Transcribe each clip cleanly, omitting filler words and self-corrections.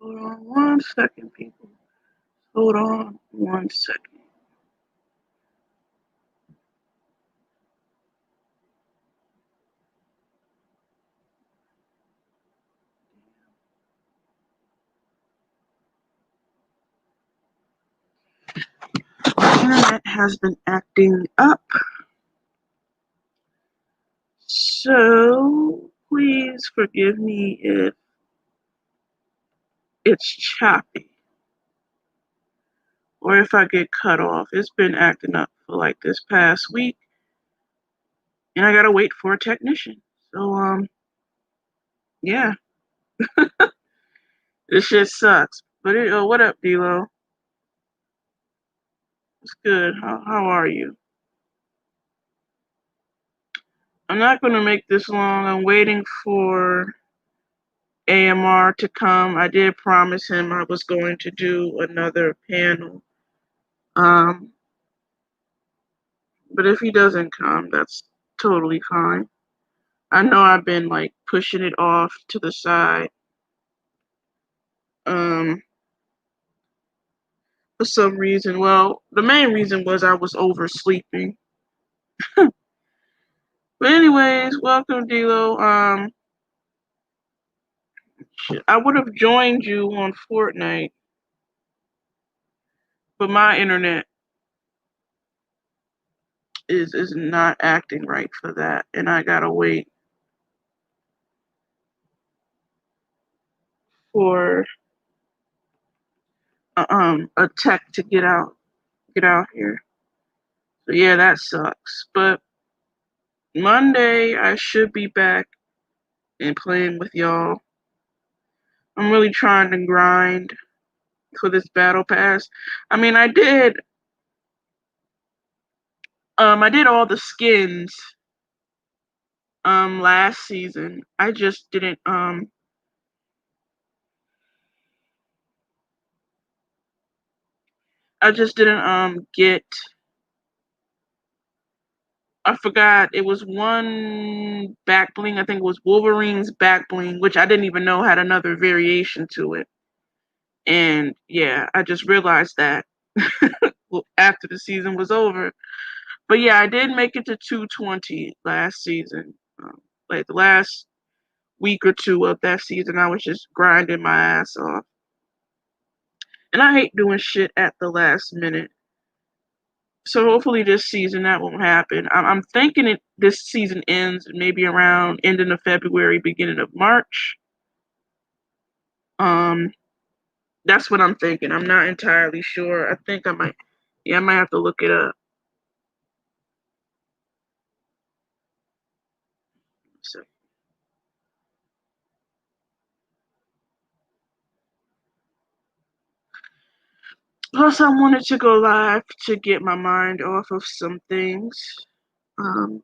Hold on 1 second, people. Hold on 1 second. The internet has been acting up. So please forgive me if it's choppy or if I get cut off. It's been acting up for like this past week, and I gotta wait for a technician. So yeah, this shit sucks. But what up, D-Lo? It's good. How are you? I'm not gonna make this long. I'm waiting for AMR to come. I did promise him I was going to do another panel. Um, but if he doesn't come, that's totally fine. I know I've been like pushing it off to the side. For some reason. Well, the main reason was I was oversleeping. But anyways, welcome, D-Lo. I would have joined you on Fortnite, but my internet is not acting right for that, and I gotta wait for a tech to get out here. So yeah, that sucks. But Monday I should be back and playing with y'all. I'm really trying to grind for this battle pass. I mean, I did all the skins last season. I just didn't get. I forgot, it was one back bling. I think it was Wolverine's back bling, which I didn't even know had another variation to it. And yeah, I just realized that after the season was over. But yeah, I did make it to 220 last season. Like the last week or two of that season, I was just grinding my ass off. And I hate doing shit at the last minute. So hopefully this season that won't happen. I'm thinking this season ends maybe around ending of February, beginning of March. Um, that's what I'm thinking. I'm not entirely sure. I think I might. Yeah, I might have to look it up. So, plus, I wanted to go live to get my mind off of some things. Um,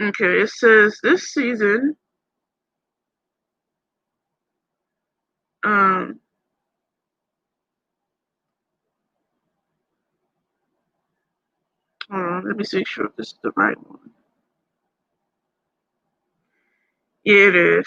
okay, it says this season. Um, Hold on, let me see sure if this is the right one. Yeah, it is.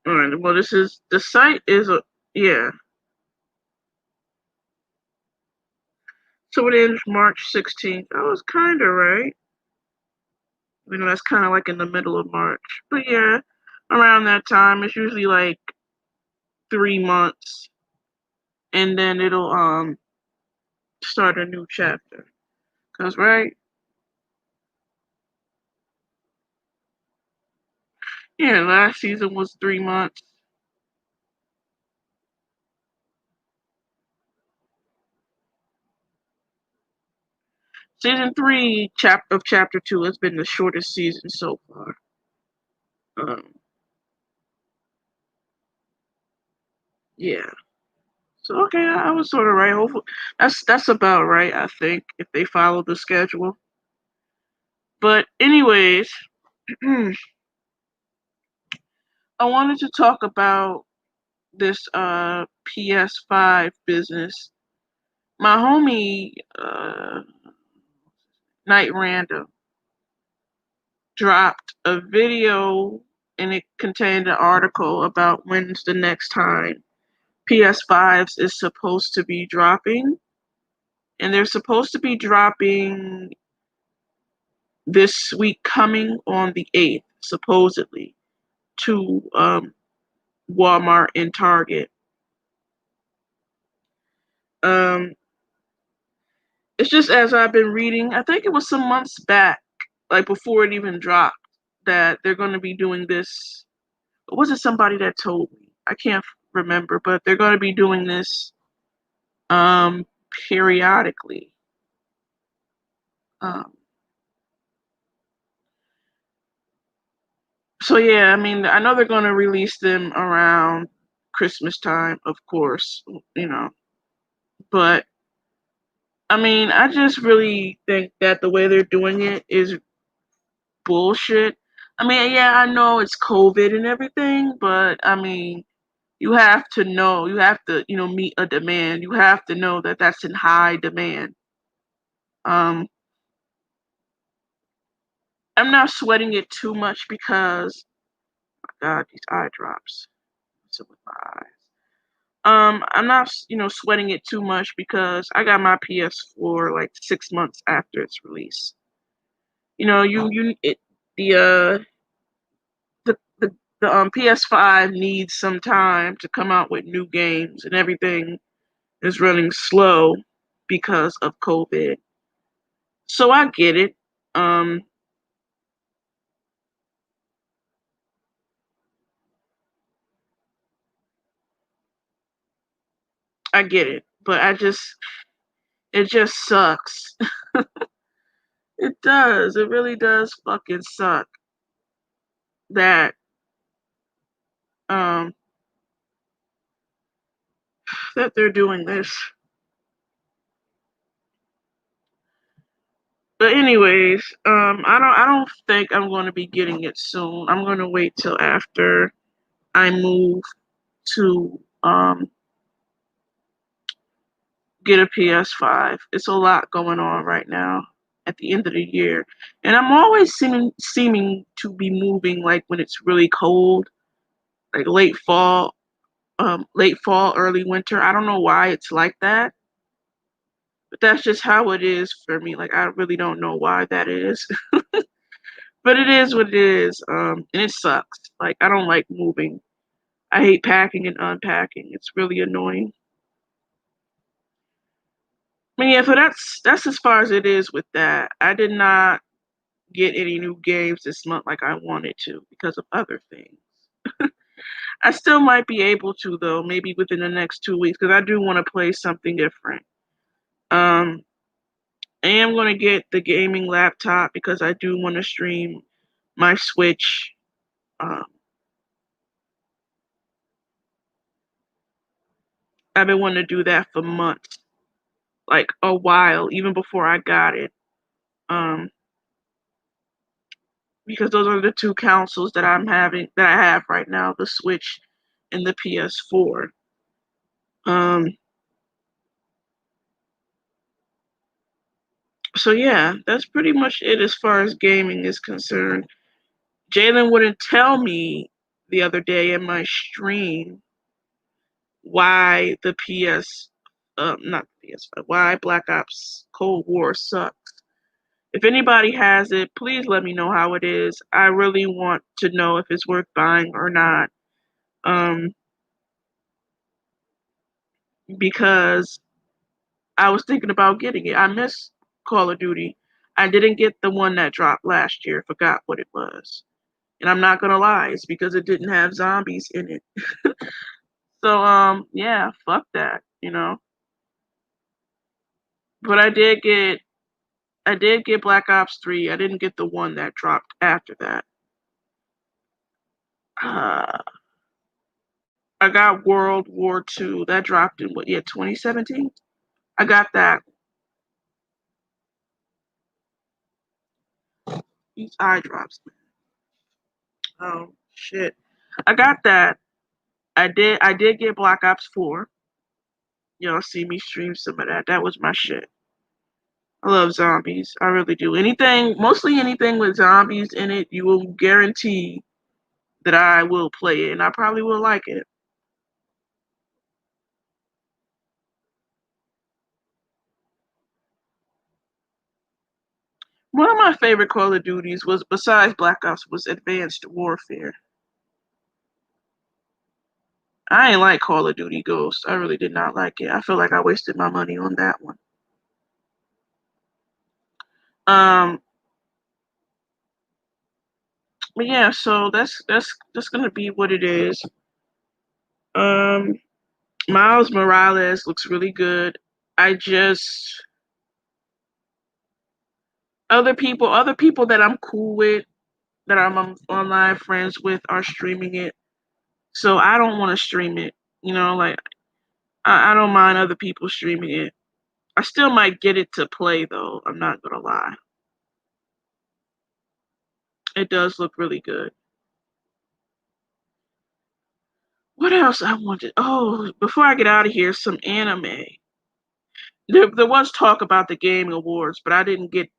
All right. Well, this is the site is a yeah. So it ends March 16th. I was kind of right. You know, that's kind of like in the middle of March. But yeah, around that time, it's usually like 3 months, and then it'll start a new chapter. Cause right, yeah, last season was 3 months. Season 3 of Chapter 2 has been the shortest season so far. Yeah. So okay, I was sort of right. Hopefully, that's about right. I think if they follow the schedule. But anyways, I wanted to talk about this PS5 business. My homie Night Random dropped a video and it contained an article about when's the next time PS5s is supposed to be dropping. And they're supposed to be dropping this week coming on the 8th, supposedly, to Walmart and Target. Um, it's just as I've been reading, I think it was some months back, like before it even dropped, that they're going to be doing this. Was it somebody that told me? I can't remember, but they're going to be doing this um, periodically. Um, so yeah, I mean, I know they're going to release them around Christmas time, of course, you know, but I mean, I just really think that the way they're doing it is bullshit. I mean, yeah, I know it's COVID and everything, but I mean, you have to know, you have to, meet a demand. You have to know that that's in high demand. Um, I'm not sweating it too much because, God, these eye drops. What's up with my eyes? I'm not, sweating it too much because I got my PS4 like 6 months after its release. You know, the the PS5 needs some time to come out with new games, and everything is running slow because of COVID. So I get it. Um, I get it, but it just sucks. It does. It really does fucking suck that um that they're doing this. But anyways, I don't think I'm going to be getting it soon. I'm going to wait till after I move to get a PS5. It's a lot going on right now at the end of the year. And I'm always seeming to be moving like when it's really cold, like late fall, early winter. I don't know why it's like that, but that's just how it is for me. Like I really don't know why that is. But it is what it is. And it sucks. Like I don't like moving. I hate packing and unpacking. It's really annoying. I mean, yeah, so that's as far as it is with that. I did not get any new games this month like I wanted to because of other things. I still might be able to though, maybe within the next 2 weeks, because I do want to play something different. Um, I am going to get the gaming laptop because I do want to stream my Switch. Um, I've been wanting to do that for months, like a while, even before I got it. Um, because those are the two consoles that I have right now, the Switch and the PS4. Um, so yeah, that's pretty much it as far as gaming is concerned. Jalen wouldn't tell me the other day in my stream why the not the PS5, why Black Ops Cold War sucks. If anybody has it, please let me know how it is. I really want to know if it's worth buying or not. Um, because I was thinking about getting it. I miss Call of Duty. I didn't get the one that dropped last year. Forgot what it was. And I'm not gonna lie, it's because it didn't have zombies in it. So yeah, fuck that. But I did get I did get Black Ops 3. I didn't get the one that dropped after that. I got World War II. That dropped in 2017? I got that. These eye drops. Oh shit. I got that. I did get Black Ops 4. Y'all see me stream some of that. That was my shit. I love zombies. I really do. Mostly anything with zombies in it, you will guarantee that I will play it, and I probably will like it. One of my favorite Call of Duties was, besides Black Ops, was Advanced Warfare. I ain't like Call of Duty Ghosts. I really did not like it. I feel like I wasted my money on that one. Um, but yeah, so that's gonna be what it is. Um, Miles Morales looks really good. I just other people that I'm cool with, that I'm online friends with, are streaming it. So I don't want to stream it. Like I don't mind other people streaming it. I still might get it to play though. I'm not gonna lie. It does look really good. What else I wanted? Oh, before I get out of here, some anime. There was talk about the Game Awards, but I didn't get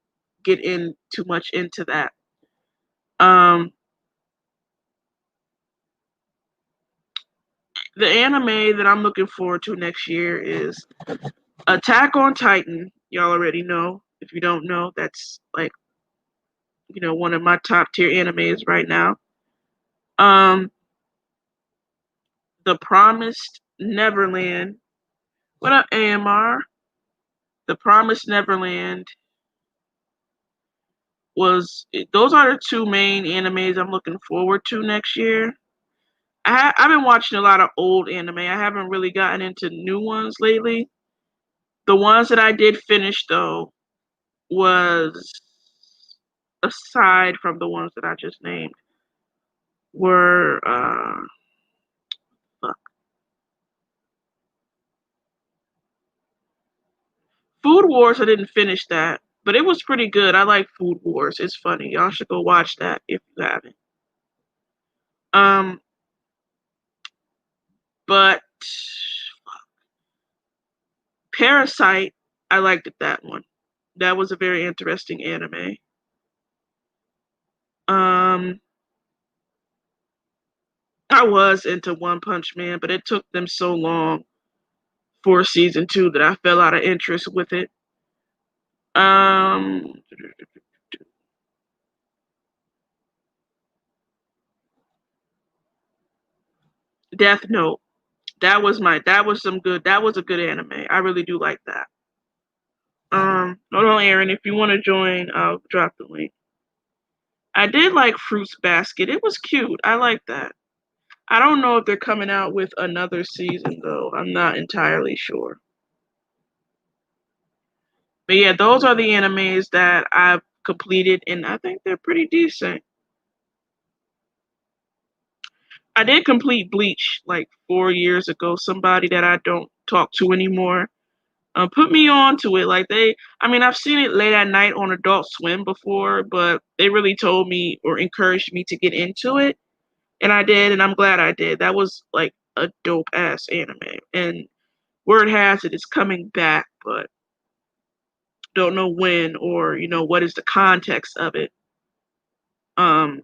in too much into that. Um, the anime that I'm looking forward to next year is Attack on Titan. Y'all already know. If you don't know, that's like one of my top tier animes right now. Um, The Promised Neverland. What up, AMR? The Promised Neverland those are the two main animes I'm looking forward to next year. I've been watching a lot of old anime. I haven't really gotten into new ones lately. The ones that I did finish though was, aside from the ones that I just named, were fuck. Food Wars. I didn't finish that, but it was pretty good. I like Food Wars. It's funny. Y'all should go watch that if you haven't. Um, but Parasite, I liked that one. That was a very interesting anime. Um, I was into One Punch Man, but it took them so long for season 2 that I fell out of interest with it. Um, Death Note. That was a good anime. I really do like that. Hold on, Aaron. If you want to join, I'll drop the link. I did like Fruits Basket. It was cute. I like that. I don't know if they're coming out with another season though. I'm not entirely sure. But yeah, those are the animes that I've completed, and I think they're pretty decent. I did complete Bleach like 4 years ago. Somebody that I don't talk to anymore put me on to it. I've seen it late at night on Adult Swim before, but they really told me or encouraged me to get into it, and I did, and I'm glad I did. That was like a dope ass anime, and word has it, it's coming back, but don't know when or what is the context of it. Um,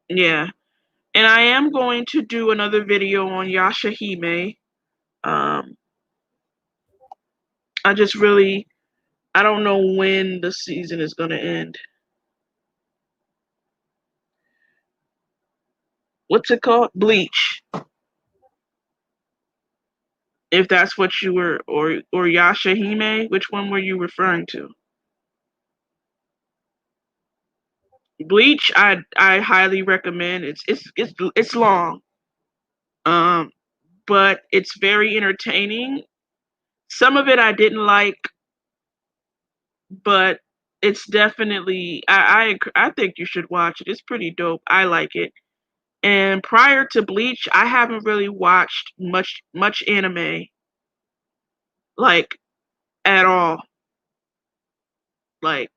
yeah, and I am going to do another video on Yashahime. Um, I just really I don't know when the season is gonna end. What's it called? Bleach. If that's what you were, or Yashahime, which one were you referring to? Bleach, I highly recommend. It's long, um, but it's very entertaining. Some of it I didn't like, but it's definitely I think you should watch it. It's pretty dope. I like it. And prior to Bleach, I haven't really watched much anime like at all. Like,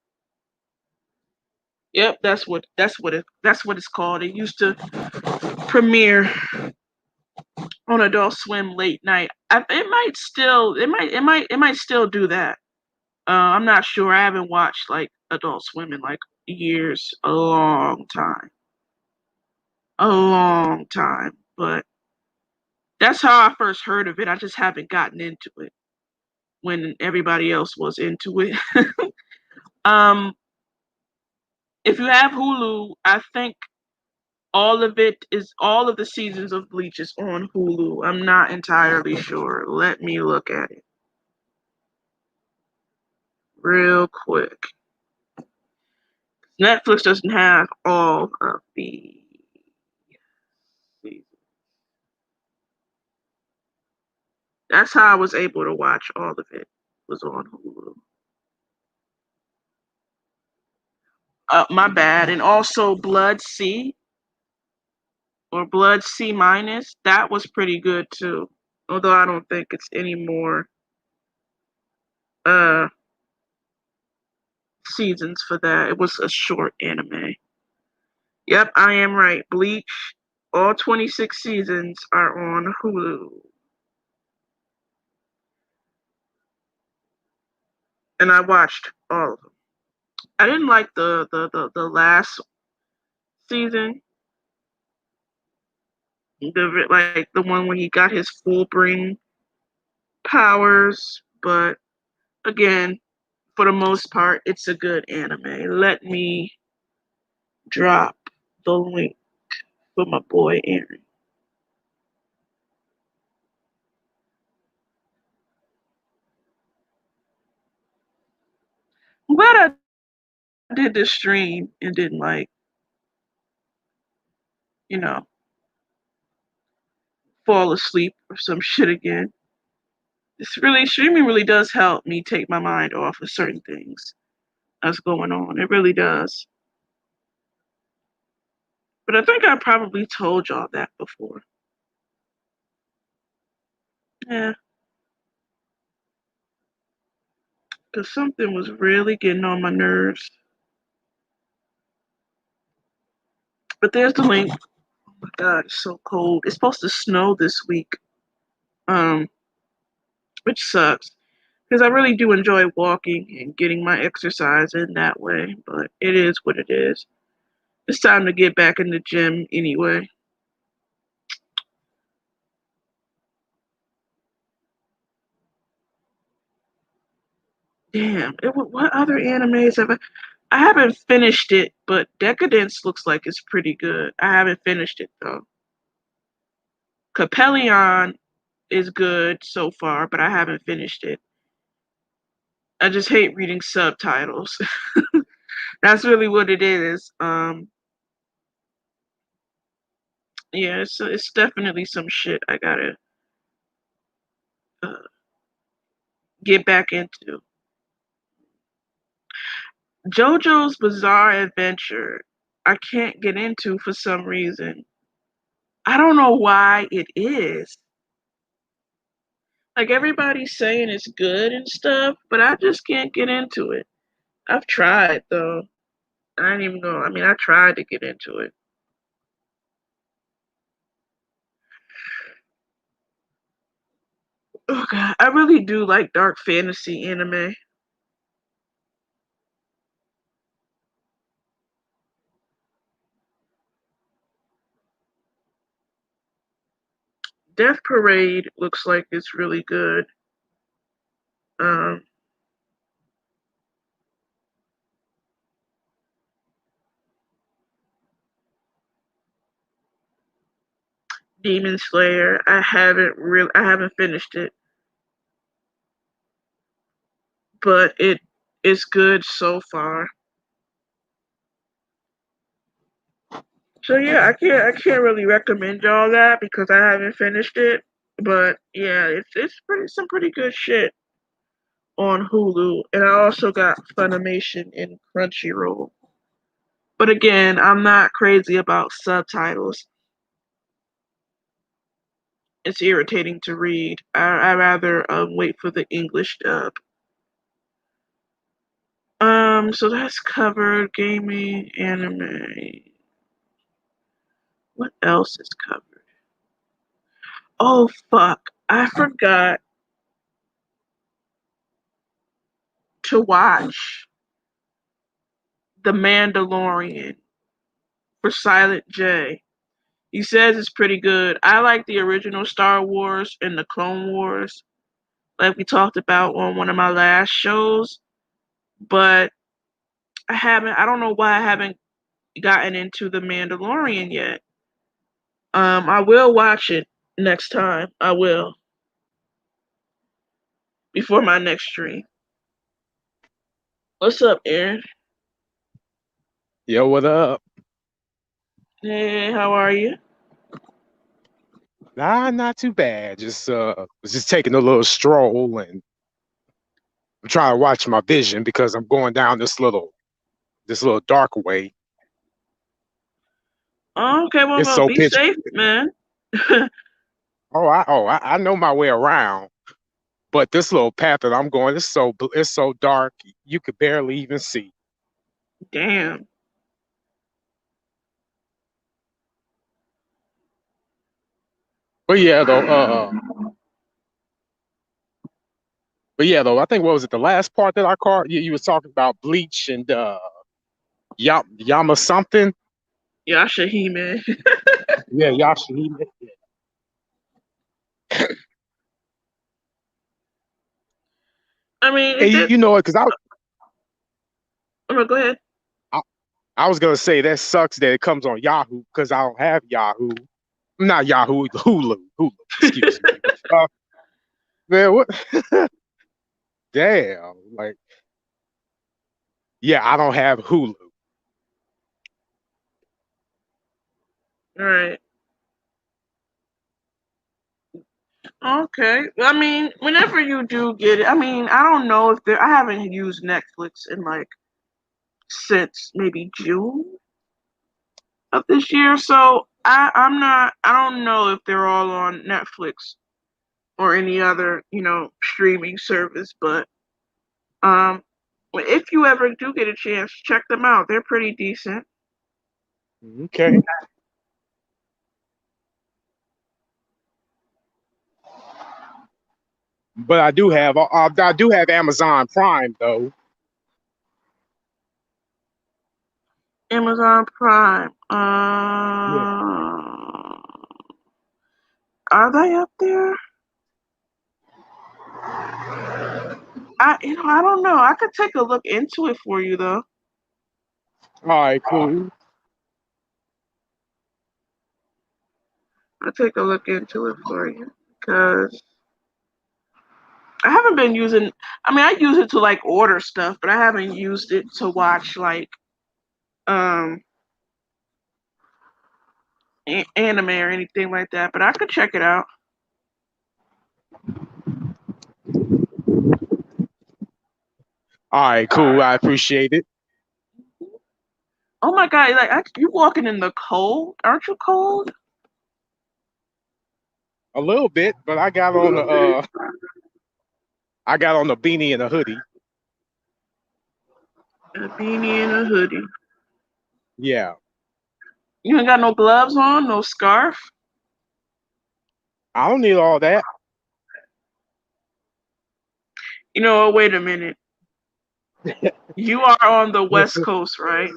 yep, that's what it's called. It used to premiere on Adult Swim late night. It might still do that. I'm not sure. I haven't watched like Adult Swim in like years, a long time. But that's how I first heard of it. I just haven't gotten into it when everybody else was into it. um, if you have Hulu, I think all of the seasons of Bleach is on Hulu. I'm not entirely sure. Let me look at it real quick. Netflix doesn't have all of the seasons. That's how I was able to watch all of it. Was on Hulu. My bad. And also Blood C or Blood C minus. That was pretty good too. Although I don't think it's any more uh seasons for that. It was a short anime. Yep, I am right. Bleach, all 26 seasons are on Hulu. And I watched all of them. I didn't like the last season. Like the one when he got his full bring powers, but again, for the most part, it's a good anime. Let me drop the link for my boy Aaron. I'm glad I did this stream and didn't like, you know, fall asleep or some shit again. This really streaming really does help me take my mind off of certain things that's going on. It really does. But I think I probably told y'all that before. Yeah, because something was really getting on my nerves. But there's the link. Oh my god, it's so cold. It's supposed to snow this week. Um, which sucks. Because I really do enjoy walking and getting my exercise in that way, but it is what it is. It's time to get back in the gym anyway. Damn, what other animes have I haven't finished it, but Decadence looks like it's pretty good. I haven't finished it though. Capellion is good so far, but I haven't finished it. I just hate reading subtitles. That's really what it is. Yeah, it's definitely some shit I gotta uh, get back into. JoJo's Bizarre Adventure, I can't get into for some reason. I don't know why it is. Like everybody's saying it's good and stuff, but I just can't get into it. I've tried though. I ain't even know. I mean, I tried to get into it. Oh god, I really do like dark fantasy anime. Death Parade looks like it's really good. Um, Demon Slayer, I haven't finished it, but it is good so far. So yeah, I can't really recommend y'all that because I haven't finished it. But yeah, it's pretty some pretty good shit. on Hulu, and I also got Funimation and Crunchyroll. But again, I'm not crazy about subtitles. It's irritating to read. I rather wait for the English dub. So that's covered. Gaming, anime. What else is covered? Oh fuck! I forgot to watch The Mandalorian for Silent J. He says it's pretty good. I like the original Star Wars and the Clone Wars, like we talked about on one of my last shows, but I don't know why I haven't gotten into The Mandalorian yet. I will watch it next time. I will. Before my next stream. What's up, Aaron? Yo, what up? Hey, how are you? Nah, not too bad. Just taking a little stroll and I'm trying to watch my vision because I'm going down this little dark way. Oh, okay, It's well, so be pitch. safe, man. I know my way around, but this little path that I'm going, it's so dark you could barely even see. Damn. But yeah, though. But yeah, though. I think what was it? The last part that I caught you was talking about Bleach and Yama something. Yashahime. Yeah, Yashahime. I mean, And it did. you know it because Oh, go ahead. I I was gonna say that sucks that it comes on Yahoo because I don't have Yahoo. Not Yahoo, Hulu. Excuse me. Uh, man, what? Damn. Like, yeah, I don't have Hulu. All right. Okay. I mean, whenever you do get it, I mean, I don't know if I haven't used Netflix in like since maybe June of this year, so I don't know if they're all on Netflix or any other, streaming service, but um if you ever do get a chance, check them out. They're pretty decent. Okay. But I do have Amazon Prime though. Amazon Prime. Yeah. Are they up there? I don't know. I could take a look into it for you though. All right, cool. I'll take a look into it for you because I haven't been using. I mean, I use it to like order stuff, but I haven't used it to watch like um anime or anything like that. But I could check it out. All right, cool. I appreciate it. Oh my god! Like you walking in the cold? Aren't you cold? A little bit, but I got on the beanie and a hoodie. A beanie and a hoodie. Yeah. You ain't got no gloves on, no scarf. I don't need all that. Wait a minute. You are on the West Coast, right?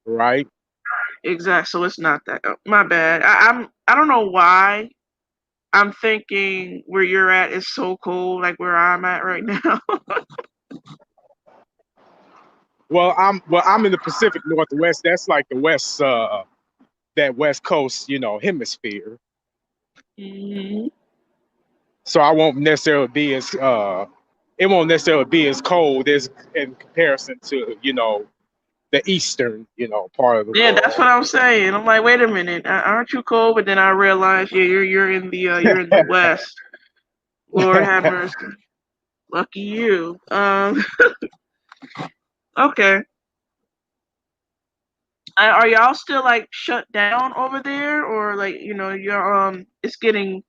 Right. Exactly. So it's not that. Oh, my bad. I don't know why. I'm thinking where you're at is so cold, like where I'm at right now. Well, I'm in the Pacific Northwest. That's like the that West Coast, hemisphere. hmm So it won't necessarily be as cold as in comparison to, the eastern, part of the Yeah, that's world. what I'm saying. I'm like, wait a minute, aren't you cold? But then I realized, yeah, you're in the West. Lord have mercy. Lucky you. Okay. Are y'all still like shut down over there, or like you're it's getting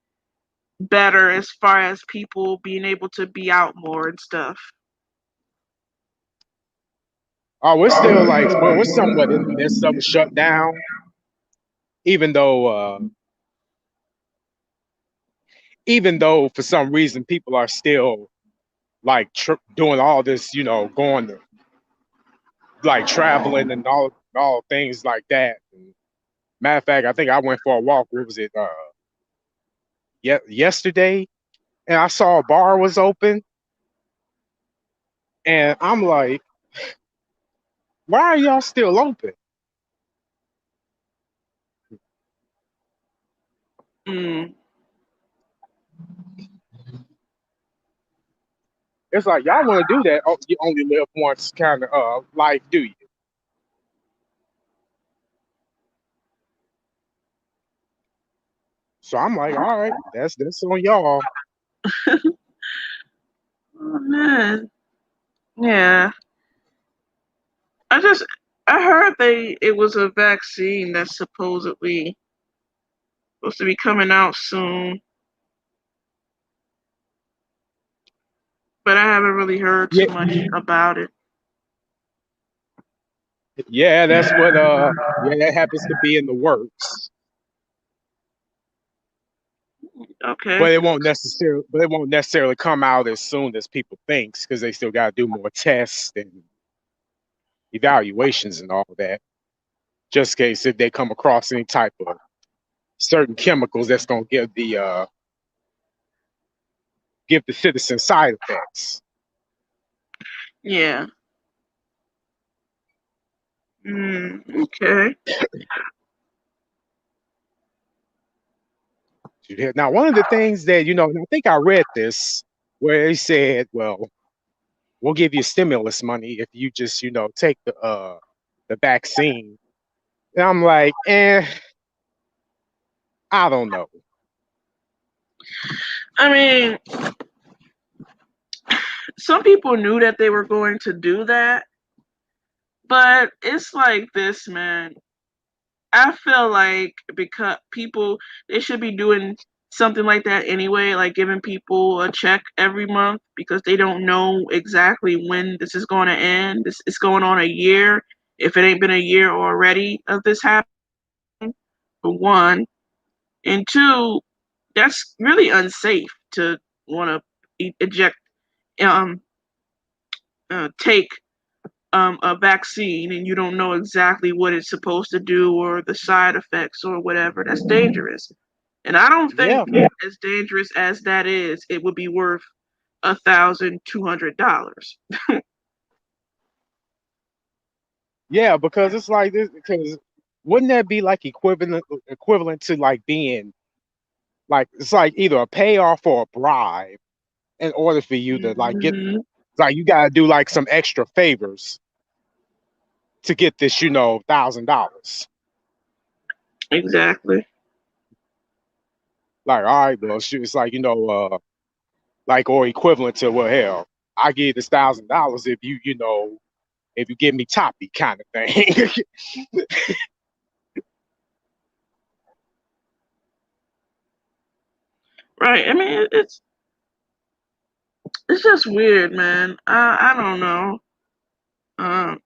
better as far as people being able to be out more and stuff? Oh, we're still like we're somewhat in the midst of a shutdown, even though even though for some reason people are still like doing all this, going to like traveling and all things like that. And matter of fact, I think I went for a walk. Where was it? Yesterday, and I saw a bar was open, and I'm like, why are y'all still open? Mm. It's like y'all want to do that. Oh, you only live once, kind of life, do you? So I'm like, all right, that's on y'all. Oh man. Yeah. I heard it was a vaccine that's supposedly supposed to be coming out soon, but I haven't really heard Yeah, too much about it. yeah, that's what yeah, that happens to be in the works. Okay. But it won't necessarily come out as soon as people thinks because they still got to do more tests and evaluations and all of that. Just in case if they come across any type of certain chemicals that's gonna give the citizen side effects. Yeah. Okay. Now, one of the things that and I think I read this where they said, well, we'll give you stimulus money if you just take the vaccine. And I'm like, I don't know. I mean, some people knew that they were going to do that, but it's like this, man. I feel like because people they should be doing something like that anyway, like giving people a check every month because they don't know exactly when this is going to end. This is going on a year. If it ain't been a year already of this happening, for one, and two, that's really unsafe to want to eject, um, take a vaccine and you don't know exactly what it's supposed to do or the side effects or whatever. That's dangerous. And I don't think Yeah, as dangerous as that is, it would be worth $1,200. yeah, because it's like this. Because wouldn't that be like equivalent to like being like it's like either a payoff or a bribe in order for you to like get Hmm. like you gotta do like some extra favors to get this, $1,000. Exactly. Like, all right, well, shoot, it's like, like or equivalent to well, hell, I give you this $1,000 if if you give me toppy kind of thing. Right. I mean, it's just weird, man. I don't know. Um,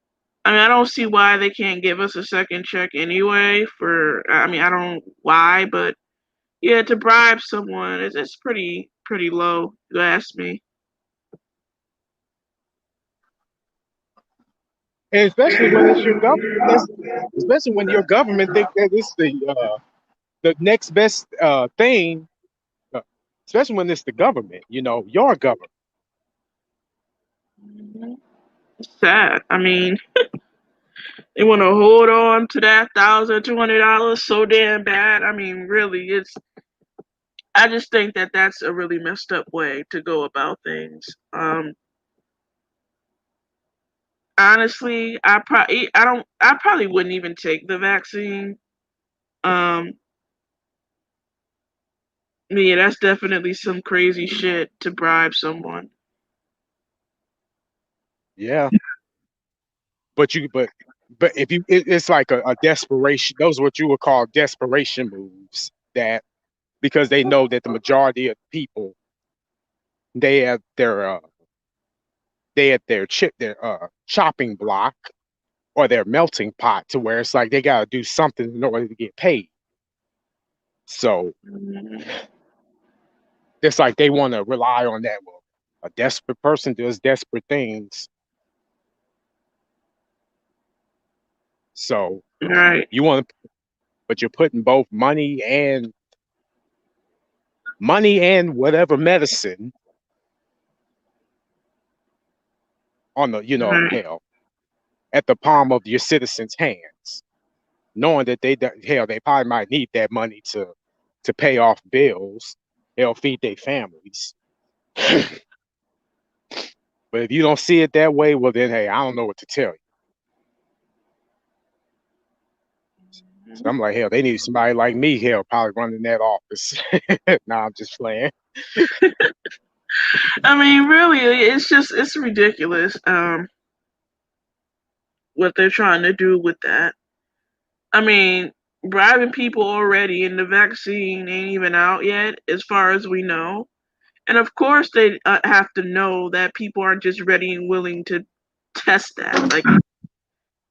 I mean, I don't see why they can't give us a second check anyway. I mean, I don't why, but yeah, to bribe someone is it's pretty low. If you ask me. And especially when it's your government, especially when your government think that it's the next best thing, uh, especially when it's the government, your government. Mhm. It's sad. I mean, they want to hold on to that $1,200 so damn bad. I mean, really, it's. I just think that that's a really messed up way to go about things. Honestly, I probably wouldn't even take the vaccine. Um, yeah, that's definitely some crazy shit to bribe someone. Yeah, but if it's like a desperation. Those are what you would call desperation moves. That because they know that the majority of people they have their their chopping block or their melting pot to where it's like they got to do something in order to get paid. So Mhm. it's like they want to rely on that. Well, a desperate person does desperate things. So Right. you want to, but you're putting both money and whatever medicine on the, Right. hell, at the palm of your citizens' hands, knowing that they probably might need that money to pay off bills, they'll feed their families. But if you don't see it that way, well then hey, I don't know what to tell you. So Mhm. I'm like, hell, they need somebody like me, hell, probably running that office. Nah, I'm just playing. I mean, really, it's ridiculous. What they're trying to do with that. I mean, bribing people already, and the vaccine ain't even out yet, as far as we know. And of course, they have to know that people aren't just ready and willing to test that. Like,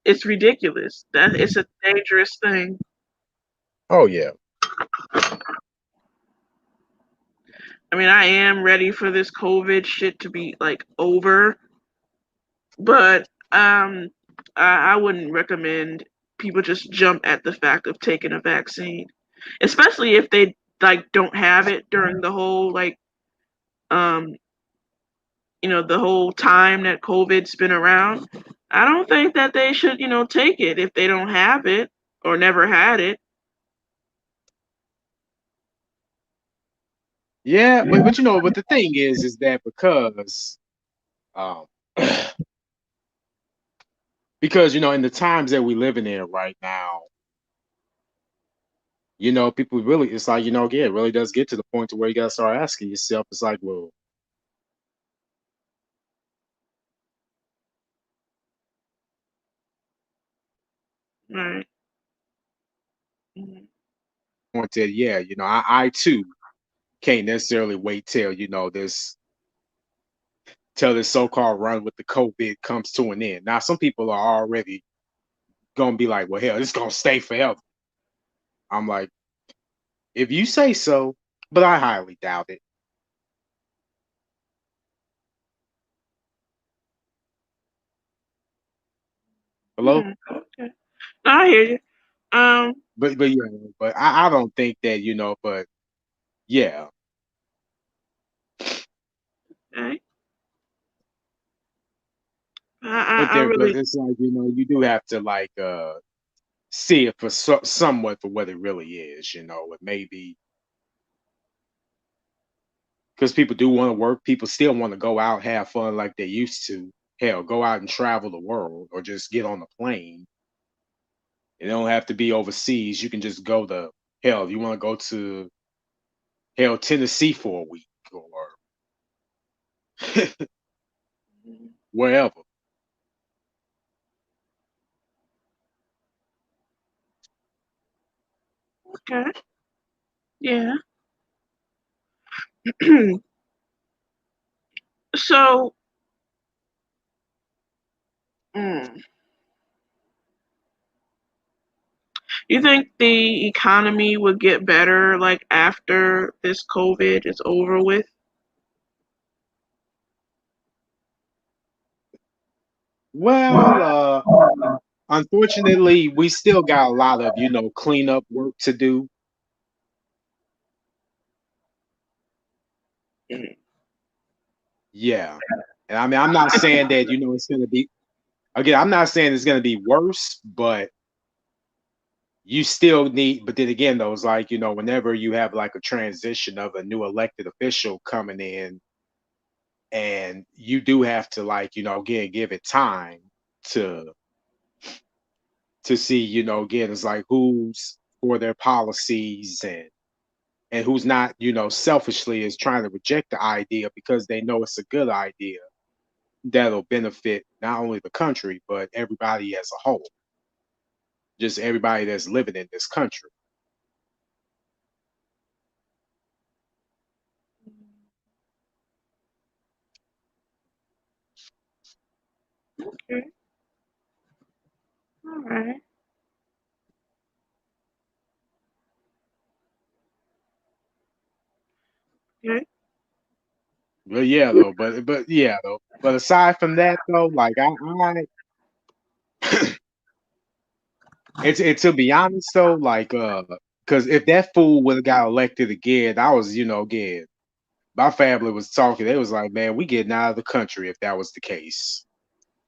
it's ridiculous. That it's a dangerous thing. Oh yeah. I mean, I am ready for this COVID shit to be like over, but I wouldn't recommend people just jump at the fact of taking a vaccine, especially if they like don't have it during the whole like um the whole time that COVID's been around. I don't think that they should take it if they don't have it or never had it. Yeah, but but the thing is that um because in the times that we living in right now, people really it's like, again, it really does get to the point to where you gotta start asking yourself, it's like, well, Right. Mhm. point that, yeah, I too can't necessarily wait till, till this so-called run with the COVID comes to an end. Now some people are already gonna be like, well, hell, it's gonna stay forever. I'm like, if you say so, but I highly doubt it. Hello? Hmm. Okay. No, I hear you. Um. But yeah, but I don't think that, but yeah. Okay. I But really. it's like, you do have to like see it for somewhat for what it really is, it may be because people do want to work, people still want to go out, have fun like they used to. Hell, go out and travel the world or just get on a plane. It don't have to be overseas. You can just go to hell, if you want to go to hell Tennessee for a week or wherever. Okay. Yeah. So, mm, you think the economy would get better like after this COVID is over with? Well, unfortunately, we still got a lot of, cleanup work to do. Mm. Yeah. And I mean, I'm not saying that, it's going to be, again, I'm not saying it's going to be worse, but you still need, but then again, though, it's like, whenever you have like a transition of a new elected official coming in, and you do have to like, again, give it time to, see, again, it's like who's for their policies and who's not, selfishly is trying to reject the idea because they know it's a good idea. that'll benefit not only the country but everybody as a whole, just everybody that's living in this country. Okay. All right. Okay. But yeah, though. But yeah, though. But aside from that, though, like it's to be honest though, like because if that fool would have got elected again, I was, again, my family was talking. They was like, man, we getting out of the country if that was the case.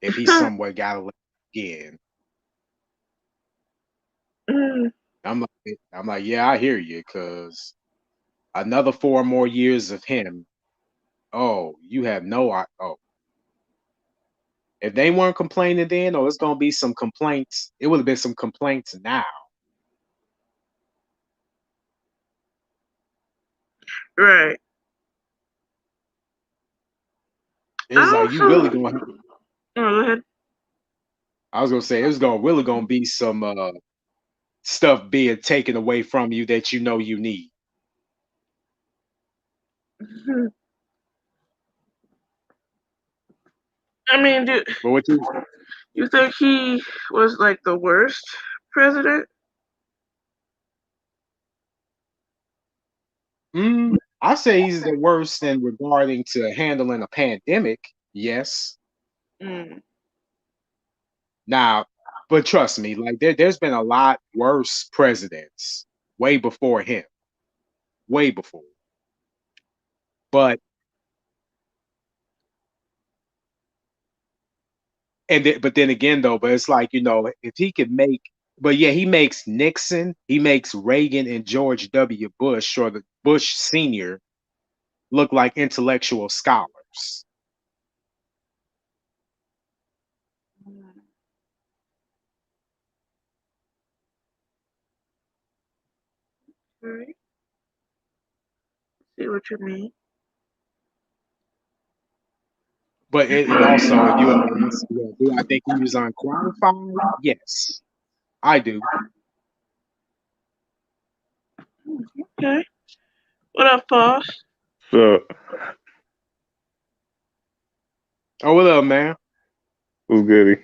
If he somewhere got elected again, Mm, I'm like, yeah, I hear you, because another 4 more years of him. Oh, you have no. Oh, if they weren't complaining then, or it's gonna be some complaints, it would have been some complaints now. right. I It's like you really also. gonna. Oh, go ahead. I was gonna say it's gonna really gonna be some stuff being taken away from you that you need. I mean, But what you? you think he was like the worst president? I say he's the worst in regarding to handling a pandemic. Yes. Mm, Now, but trust me, like there's been a lot worse presidents way before him, way before. But but then again though, but it's like if he could make, but yeah, he makes Nixon, he makes Reagan and George W. Bush, or the Bush Senior, look like intellectual scholars. right. See what you mean. But and also, if you ever ask, do I think he was unqualified? Yes, I do. Okay. What up, boss? So, Oh, what up, man? who's goody?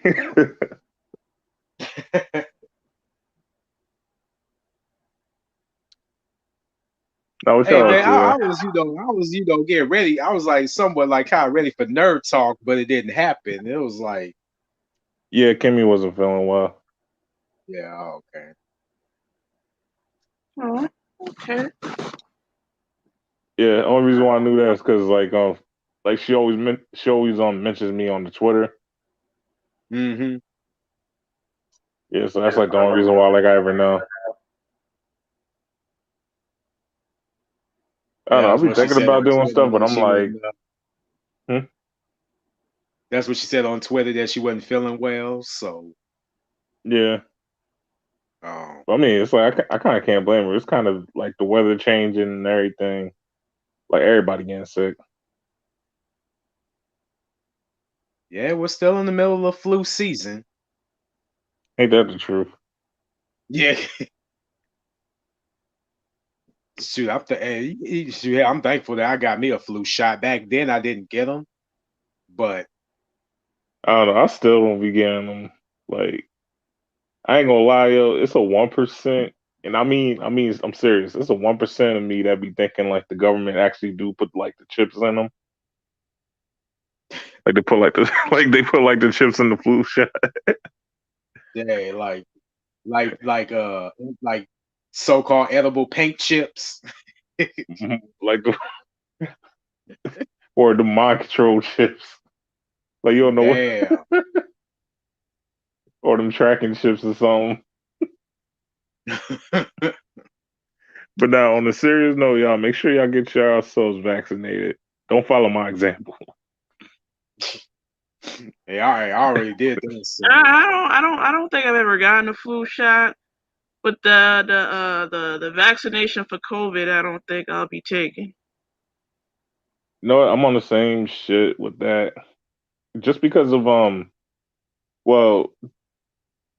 Now, what Hey y'all up man, to? I was getting ready. I was like somewhat like kind of ready for nerd talk, but it didn't happen. It was like, Yeah, Kimmy wasn't feeling well. yeah, okay. Oh, okay. Yeah, only reason why I knew that is because like she always mentions me on the Twitter. Mm-hmm. Yeah, so that's like the only reason why like I ever know. I don't Yeah, know. I'll that's be what she thinking said about on doing Twitter stuff, but that I'm she like, wasn't. hmm? That's what she said on Twitter, that she wasn't feeling well. So, Yeah. um, I mean, it's like I kind of can't blame her. It's kind of like the weather changing and everything. Like everybody getting sick. yeah, we're still in the middle of the flu season. Ain't that the truth? Yeah, shoot, I'm thankful that I got me a flu shot. Back then, I didn't get them, but I don't know. I still don't be getting them. Like I ain't gonna lie, yo. It's a 1%, and I'm serious. It's a 1% of me that be thinking like the government actually do put like the chips in them. Like they put like the like they put like the chips in the flu shot. yeah, like like so-called edible paint chips. Like the or the mind control chips. Like you don't know what, Damn. or them tracking chips or something. But now on a serious note, y'all make sure y'all get yourselves vaccinated. Don't follow my example. Hey, I already did that. So I don't think I've ever gotten a flu shot, but the vaccination for COVID, I don't think I'll be taking. You know what? I'm on the same shit with that. just because of well,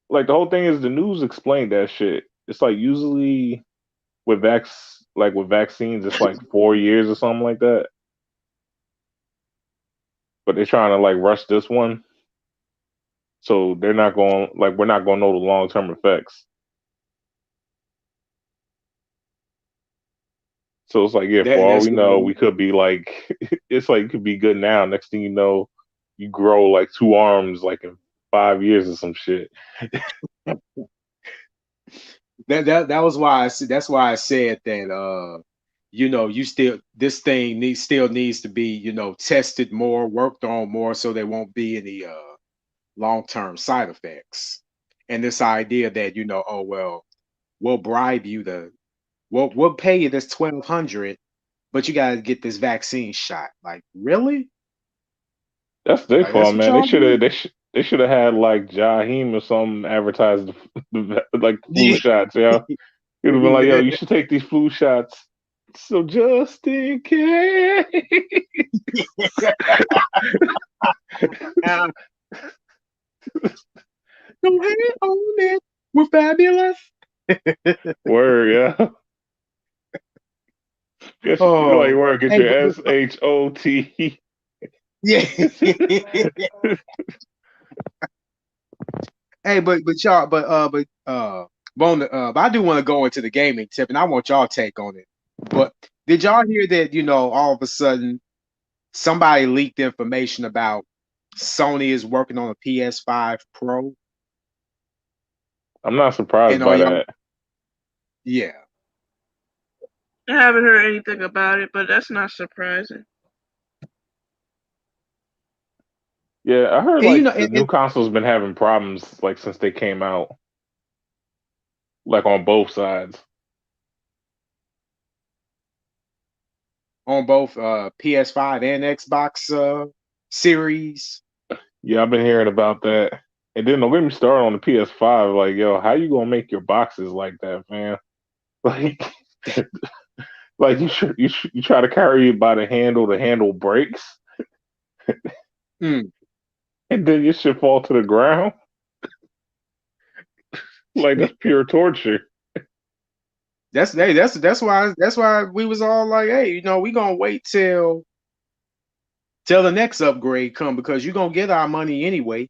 like the whole thing is the news explained that shit. It's like usually with vaccines, it's like 4 years or something like that. But they're trying to like rush this one, so they're not going like we're not going to know the long term effects. So it's like, yeah, for all That's we know, why. we could be like, it's like, you could be good now. Next thing you know, you grow like two arms like in 5 years or some shit. That was why that's why I said that you still this thing needs to be, tested more, worked on more so there won't be any long-term side effects. And this idea that, oh well, we'll bribe you to we'll pay you this 1,200, but you gotta get this vaccine shot. Like, really? That's their Like, that's fault, what man. y'all do? They should have had like Jaheim or something advertise like the flu Yeah. shots. Yeah, you'd have been like, yo, you should take these flu shots. So just in case. Go ahead, own it. We're fabulous. Word, yeah. Get like Oh, word, get hey, your SHOT. yeah. Hey, but y'all, but I do want to go into the gaming tip, and I want y'all take on it. But did y'all hear that? All of a sudden, somebody leaked information about Sony is working on a PS5 Pro, I'm not surprised and are by y'all? that. Yeah, I haven't heard anything about it, but that's not surprising. Yeah, I heard and like the new console's been having problems like since they came out, like on both sides. on both PS5 and Xbox Series. Yeah, I've been hearing about that. And then don't get me started on the PS5. Like, yo, how you gonna make your boxes like that, man? Like, like you try to carry it by the handle breaks, Mm. and then your shit fall to the ground. Like that's pure torture. That's why we was all like, hey, we gonna wait till the next upgrade come because you're gonna get our money anyway.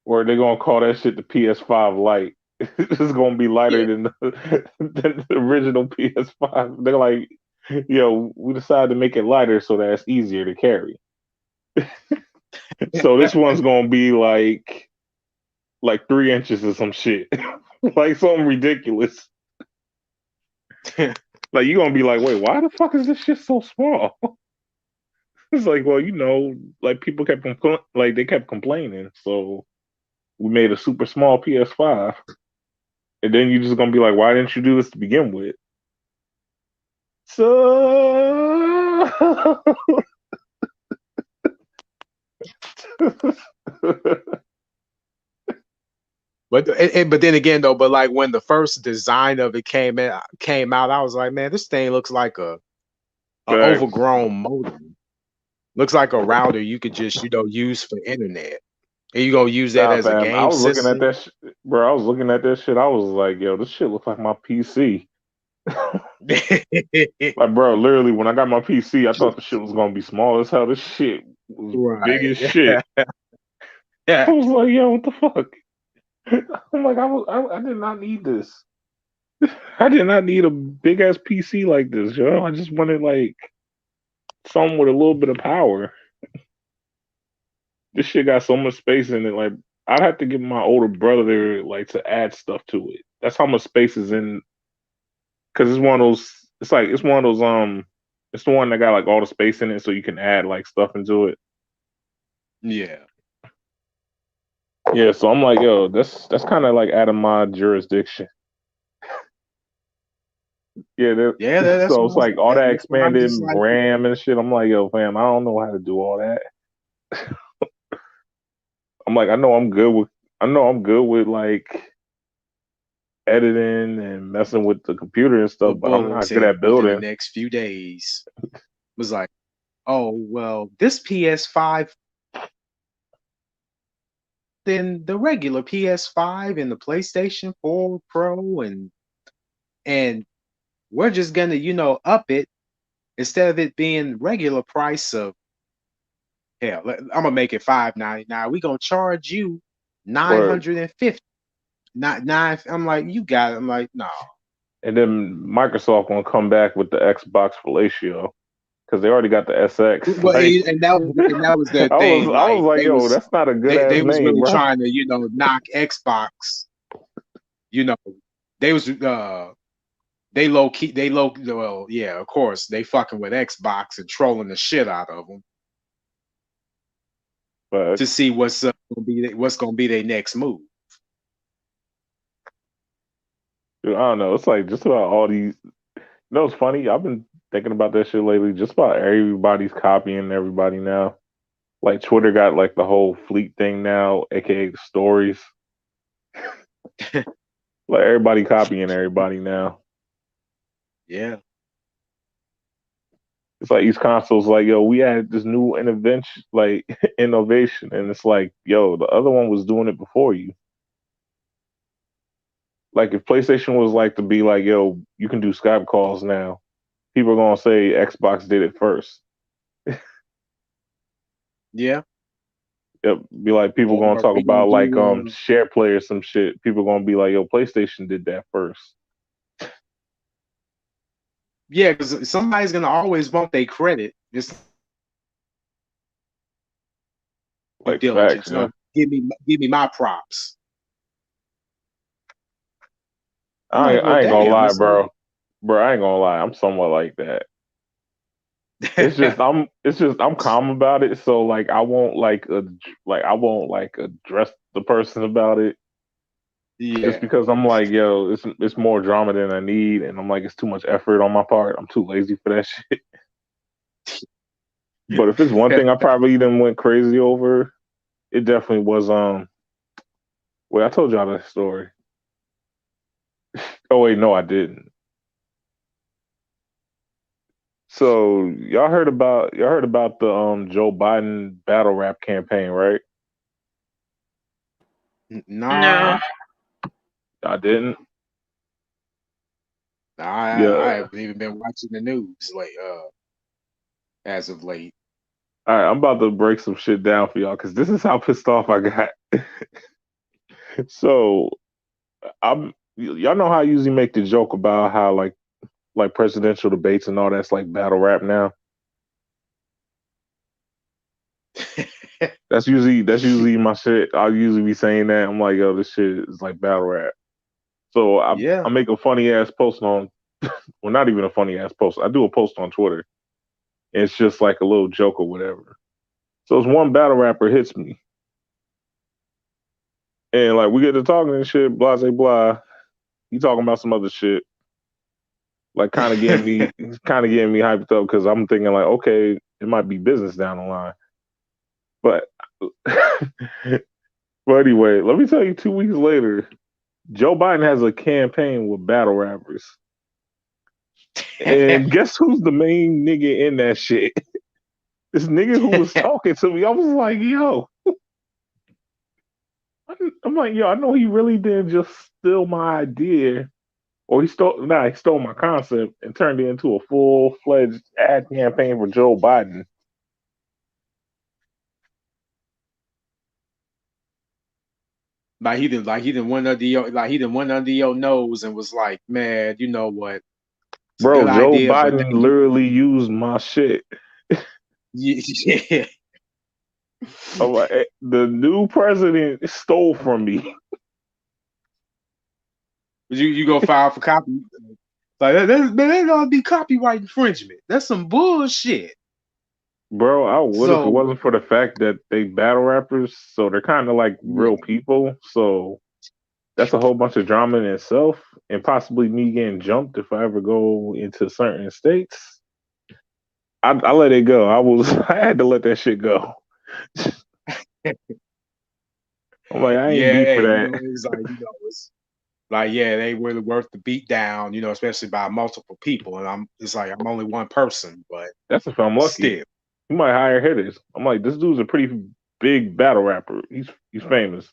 Or they gonna call that shit the PS5 Lite. It's gonna be lighter Yeah. than than the original PS5. They're like, yo, we decided to make it lighter so that it's easier to carry. So this one's gonna be like 3 inches or some shit, like something ridiculous. Like you're gonna be like, wait, why the fuck is this shit so small? It's like, well, like people like they kept complaining, so we made a super small PS5, and then you're just gonna be like, why didn't you do this to begin with? So, But then again though, but like when the first design of it came out, I was like, man, this thing looks like a facts. overgrown modem. Looks like a router you could just use for internet. And you gonna use that Nah, as a fam. I game was looking at system. that, bro. I was looking at that shit. I was like, yo, this shit looks like my PC. Like, bro, literally, when I got my PC, I thought the shit was gonna be small as hell. This shit was big as Right. shit. I Yeah. was like, yo, what the fuck? I'm like, I did not need this. I did not need a big ass PC like this, yo. I just wanted like something with a little bit of power. This shit got so much space in it. Like, I'd have to get my older brother like to add stuff to it. That's how much space is in. Because it's one of those. It's one of those. It's the one that got like all the space in it, so you can add like stuff into it. Yeah. Yeah, so I'm like, yo, that's kind of like out of my jurisdiction. Yeah, Yeah, that's so what it's like all that that's why I'm expanded just like, RAM and shit. I'm like, yo, fam, I don't know how to do all that. I'm like, I know I'm good with like editing and messing with the computer and the stuff, but I'm not good bulletin at within the building. next few days was like, oh well, this PS5 than the regular PS5 and the PlayStation 4 Pro, and we're just gonna, up it instead of it being regular price of hell. I'm gonna make it $5.99. We gonna charge you Word. $950. Not nine. I'm like, you got it. I'm like, no. And then Microsoft gonna come back with the Xbox Fellatio because they already got the SX. Well, Like, and that was their I thing. was Like like, yo, that's not a good they ass was name, really bro. trying to, knock Xbox. They was they low key well, yeah, of course they fucking with Xbox and trolling the shit out of them But to see what's gonna be their next move. dude, I don't know. It's like just about all these. You know, it's funny. I've been thinking about that shit lately. Just about everybody's copying everybody now. Like Twitter got like the whole fleet thing now, aka the stories. Like everybody copying everybody now. Yeah. It's like these consoles, like, yo, we had this new innovation, like innovation, and it's like, yo, the other one was doing it before you. Like if PlayStation was like to be like, yo, you can do Skype calls now, people are gonna say Xbox did it first. Yeah. Yep, be like people Or gonna talk we gonna about like do share play or some shit. People gonna be like, yo, PlayStation did that first. yeah, because somebody's gonna always want their credit. Just due Like facts, diligence. yeah. No, give me my props. I'm I like, ain't, well, I ain't gonna damn. lie, It's like, bro. Bro, I ain't gonna lie. I'm somewhat like that. It's just I'm calm about it. So like I won't like address the person about it just yeah. because I'm like, yo, it's more drama than I need, and I'm like, it's too much effort on my part. I'm too lazy for that shit. But if it's one thing I probably even went crazy over, it definitely was wait, I told y'all that story. Oh wait, no, I didn't. So y'all heard about the Joe Biden battle rap campaign, right? No. Nah, I didn't. I Yeah. haven't even been watching the news as of late. All right, I'm about to break some shit down for y'all because this is how pissed off I got. So y'all know how I usually make the joke about how like presidential debates and all that's like battle rap now. That's usually my shit. I'll usually be saying that. I'm like, yo, this shit is like battle rap. So Yeah. I make a funny ass post on, well, not even a funny ass post. I do a post on Twitter. And it's just like a little joke or whatever. So it's one battle rapper hits me, and like we get to talking and shit, blah blah blah. He talking about some other shit, like kind of getting me hyped up because I'm thinking like, okay, it might be business down the line. But but anyway, let me tell you, 2 weeks later, Joe Biden has a campaign with battle rappers. And guess who's the main nigga in that shit? This nigga who was talking to me. I was like, yo. I'm like, yo, I know he really didn't just steal my idea. Or he stole my concept and turned it into a full-fledged ad campaign for Joe Biden. He didn't went under your nose and was like, man, you know what? It's a good Bro, Joe idea, but Biden dang, you literally used my shit. yeah. I'm like, the new president stole from me. You go file for copy. Like that ought to be copyright infringement. That's some bullshit. Bro, I would if it So wasn't for the fact that they battle rappers, so they're kind of like yeah, real people. So that's a whole bunch of drama in itself, and possibly me getting jumped if I ever go into certain states. I let it go. I had to let that shit go. I'm like, I ain't yeah, beat for hey, that. it's like it's like yeah, they really worth the beat down, especially by multiple people, and it's like I'm only one person, but That's if I'm lucky. still, He might hire hitters. I'm like, this dude's a pretty big battle rapper. He's famous.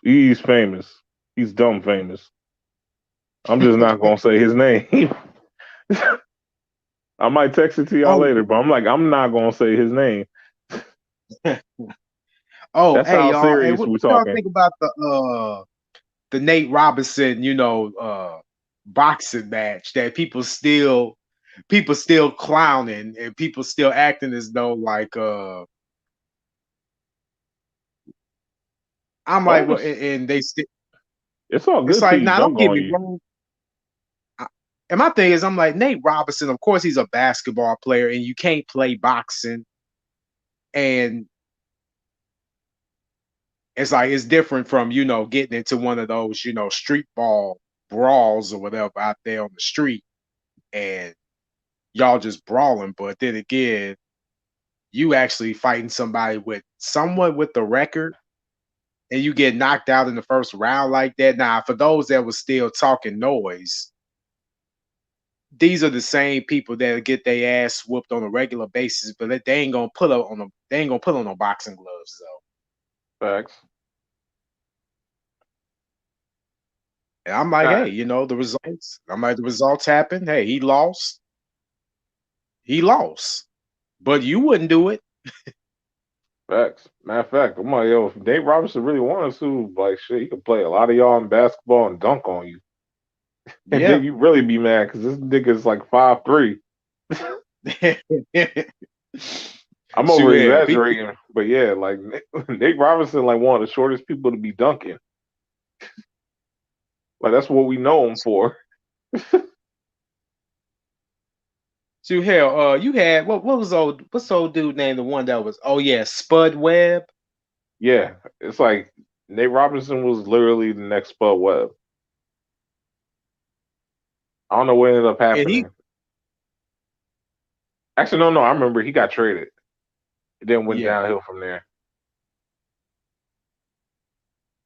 He's famous. He's dumb famous. I'm just not gonna say his name. I might text it to y'all Oh, later, but I'm not gonna say his name. oh, That's hey how y'all. Hey, serious what we're y'all talking. think about the Nate Robinson, boxing match that people still clowning and people still acting as though like I'm like, Well, well, and they still it's all it's good till like, you nah, don't dunk get on me you. wrong. And my thing is, I'm like, Nate Robinson, of course he's a basketball player, and you can't play boxing. And it's like it's different from, getting into one of those, street ball brawls or whatever out there on the street and y'all just brawling. But then again, you actually fighting somebody with someone with the record and you get knocked out in the first round like that. Now, for those that was still talking noise, these are the same people that get their ass whooped on a regular basis, but they ain't gonna put up on them. They ain't gonna put on no boxing gloves though. Facts. And I'm like, Nah, hey, the results. I'm like, the results happened. Hey, he lost. He lost. But you wouldn't do it. facts. Matter of fact, I'm like, yo, if Nate Robinson really wanted to, like, shit, he could play a lot of y'all in basketball and dunk on you. And Yeah. then you really be mad because this nigga's like 5'3". I'm over Shoot, hell, people. exaggerating, but yeah, like Nate Robinson, like one of the shortest people to be dunking. Like that's what we know him for. Shoot, hell, you had what's the old dude named the one that was? Oh yeah, Spud Webb. Yeah, it's like Nate Robinson was literally the next Spud Webb. I don't know what ended up And he happening. Actually, no, I remember he got traded. It then went yeah, downhill from there.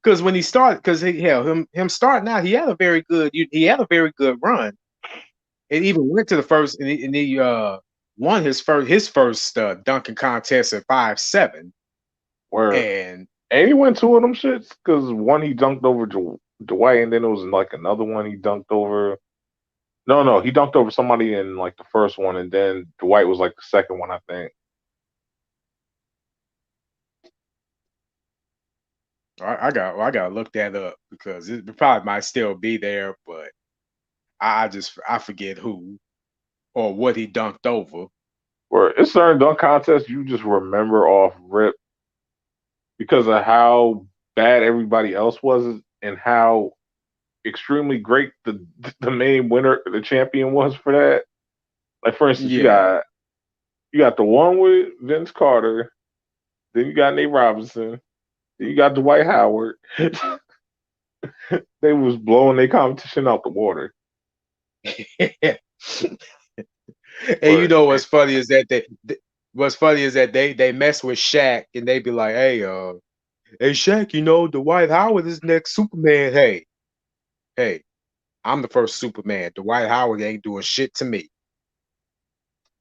because when he started, because hell, him starting out, he had a very good run. It even went to the first, and he won his first dunking contest at 5'7", Where and and he went two of them shits because one he dunked over Dwight, and then it was like another one he dunked over. No, he dunked over somebody in like the first one, and then Dwight was like the second one, I think. I got to look that up because it probably might still be there, but I forget who or what he dunked over. Where it's certain dunk contests you just remember off rip because of how bad everybody else was and how extremely great the main winner, the champion was for that. Like for instance, Yeah. you got the one with Vince Carter, then you got Nate Robinson, then you got Dwight Howard. They was blowing their competition out the water. And But what's funny is that they mess with Shaq and they be like, hey Shaq, Dwight Howard is next Superman. Hey, I'm the first Superman. Dwight Howard ain't doing shit to me.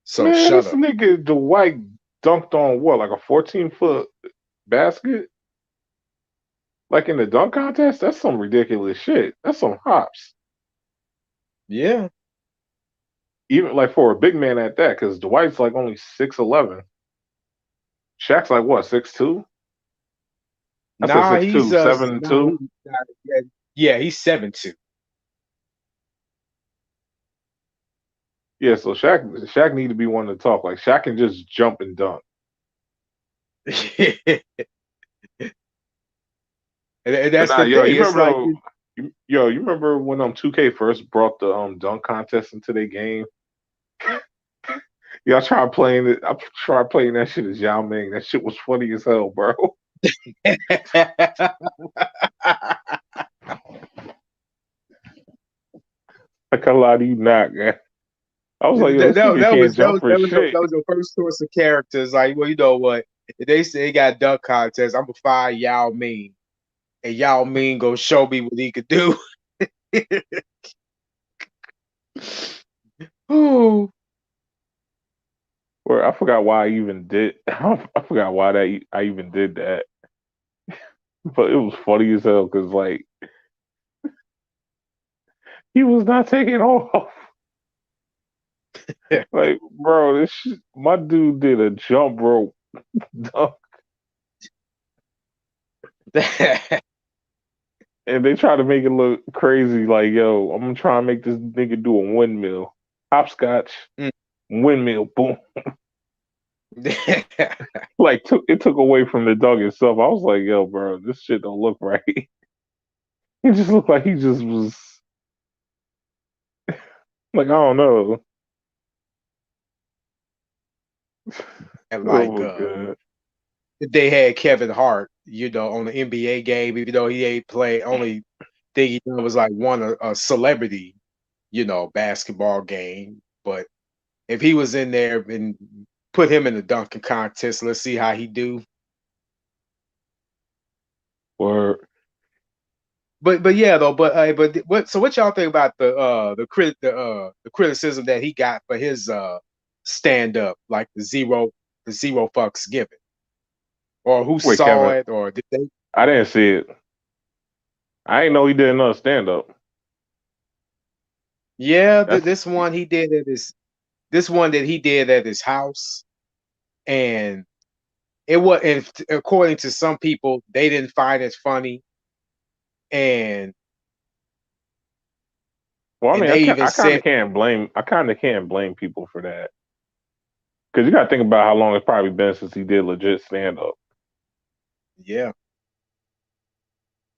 So man, shut this up. nigga Dwight dunked on what, like a 14-foot basket? Like in the dunk contest? That's some ridiculous shit. That's some hops. Yeah. Even like for a big man at that, because Dwight's like only 6'11". Shaq's like what, 6'2"? I said Nah, six he's two, seven nah, two. yeah, he's 7'2". Yeah, so Shaq need to be one to talk. Like Shaq can just jump and dunk. And But that's nah, the yo, thing. you It's like remember yo, you remember when 2K first brought the dunk contest into their game? Yeah, I tried playing it. I tried playing that shit as Yao Ming. That shit was funny as hell, bro. Like a lot of you not, man. I was like, yo, that, this that, nigga that can't was that jump was for that was your, shit. that was your first choice of characters. Like, well, you know what? If they say they got dunk contest, I'm gonna find Yao Ming, and Yao Ming go show me what he could do. Ooh. Or I forgot why I even did. I forgot why I even did that. but it was funny as hell because like he was not taking off. Like, bro, my dude did a jump rope dunk, and they try to make it look crazy. Like, yo, I'm gonna try and make this nigga do a windmill, hopscotch, Mm. windmill, boom. Like, took away from the dunk itself. I was like, yo, bro, this shit don't look right. He just looked like he just was like, I don't know. And Oh like my god. they had Kevin Hart, on the NBA game, even though he ain't play. Only thing he done was like won a celebrity, basketball game. But if he was in there and put him in the dunking contest, let's see how he do. Or But yeah though. But what? So what y'all think about the criticism that he got for his stand up, like the zero fucks given, or who wait, saw Kevin, it, or did they? I didn't see it. I didn't know he did another stand up. Yeah, That's this one that he did at his house, and it was, and according to some people, they didn't find it funny, and well, I and mean, they even I kind said, of can't blame. I kind of can't blame people for that because you got to think about how long it's probably been since he did legit stand up. yeah,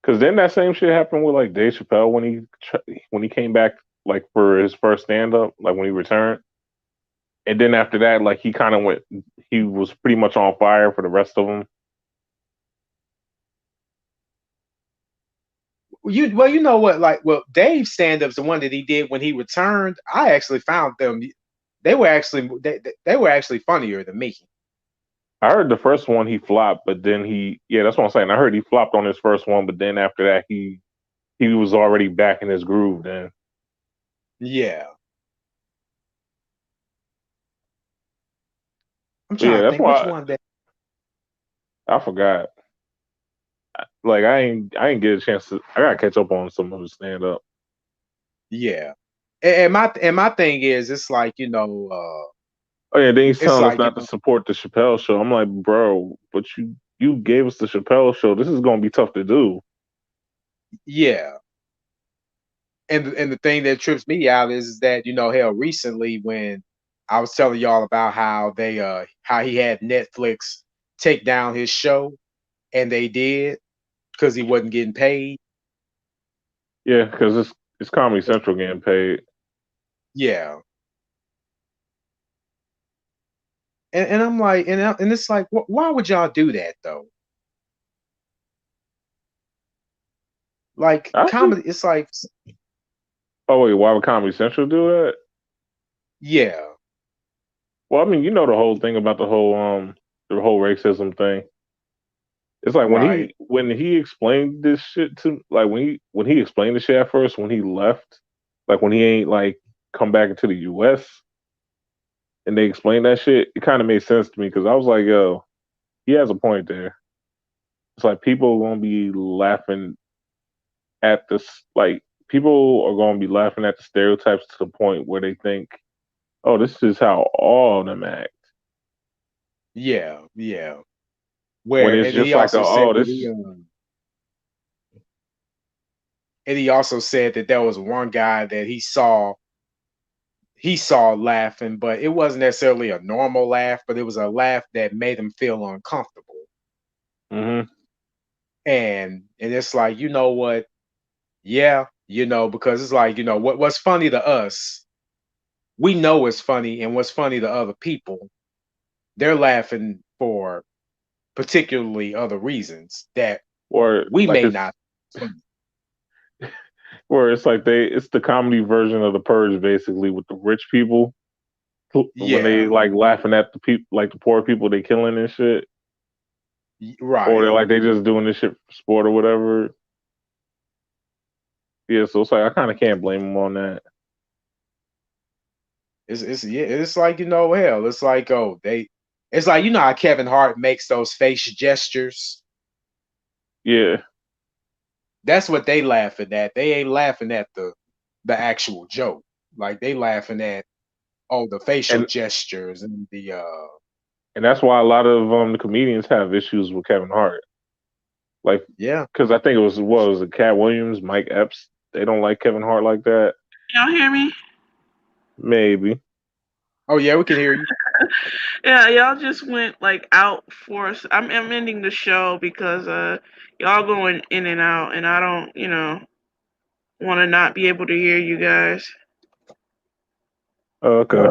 Because then that same shit happened with like Dave Chappelle when he came back like for his first stand up, like when he returned, and then after that, like he kind of went. He was pretty much on fire for the rest of them. you know what, like, well, Dave's stand-ups, the one that he did when he returned, I actually found them, they were actually funnier than me. I heard the first one he flopped, but then yeah, that's what I'm saying. I heard he flopped on his first one, but then after that, he was already back in his groove. Then Yeah, I'm but yeah, trying to that's think which why one that. I forgot. Like I ain't get a chance to. I gotta catch up on some of his stand up. Yeah, and my thing is, it's like, Oh yeah, then he's it's telling us like, not to support the Chappelle show. I'm like, bro, but you gave us the Chappelle show. This is gonna be tough to do. yeah. And the thing that trips me out is that, hell, recently when I was telling y'all about how he had Netflix take down his show, and they did, because he wasn't getting paid. Yeah, because it's Comedy Central getting paid. Yeah, and I'm like, and it's like, why would y'all do that though? Like, I think. comedy, it's like, Oh wait, why would Comedy Central do that? yeah, Well, I mean, you know the whole thing about the whole racism thing. It's like right, when he explained this shit to like when he explained the shit at first when he left, like when he ain't like come back into the U.S. and they explained that shit, it kind of made sense to me because I was like, yo, he has a point there. It's like people are gonna be laughing at this, like people are gonna be laughing at the stereotypes to the point where they think, oh, this is how all of them act. yeah, yeah. When Where it's and he just like, also said oh, that this. he also said that there was one guy that he saw laughing, but it wasn't necessarily a normal laugh, but it was a laugh that made him feel uncomfortable. Hmm. And it's like, you know what? Yeah, because it's like, what's funny to us, we know it's funny, and what's funny to other people, they're laughing for particularly other reasons that Or we like may it's not. where it's like it's the comedy version of the purge basically with the rich people when they Yeah, like laughing at the people like the poor people they killing and shit. Or they're right. like they just doing this shit for sport or whatever. Yeah, so it's like I kinda can't blame them on that. It's yeah, it's like, hell, it's like, it's like, how Kevin Hart makes those face gestures. Yeah. That's what they laughing at. They ain't laughing at the actual joke. Like they laughing at the facial And gestures and the that's why a lot of the comedians have issues with Kevin Hart. Like, yeah. because I think it was it Cat Williams, Mike Epps. They don't like Kevin Hart like that. Y'all hear me? Maybe. Oh yeah, we can hear you. Yeah, y'all just went like out for us. I'm ending the show because y'all going in and out, and I don't, want to not be able to hear you guys. Okay.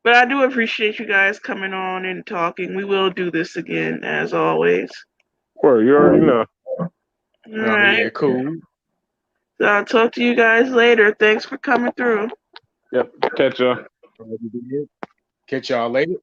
But I do appreciate you guys coming on and talking. We will do this again, as always. Well, you already know. All Oh right. yeah, cool. So I'll talk to you guys later. Thanks for coming through. Yep. Catch ya. Catch y'all later.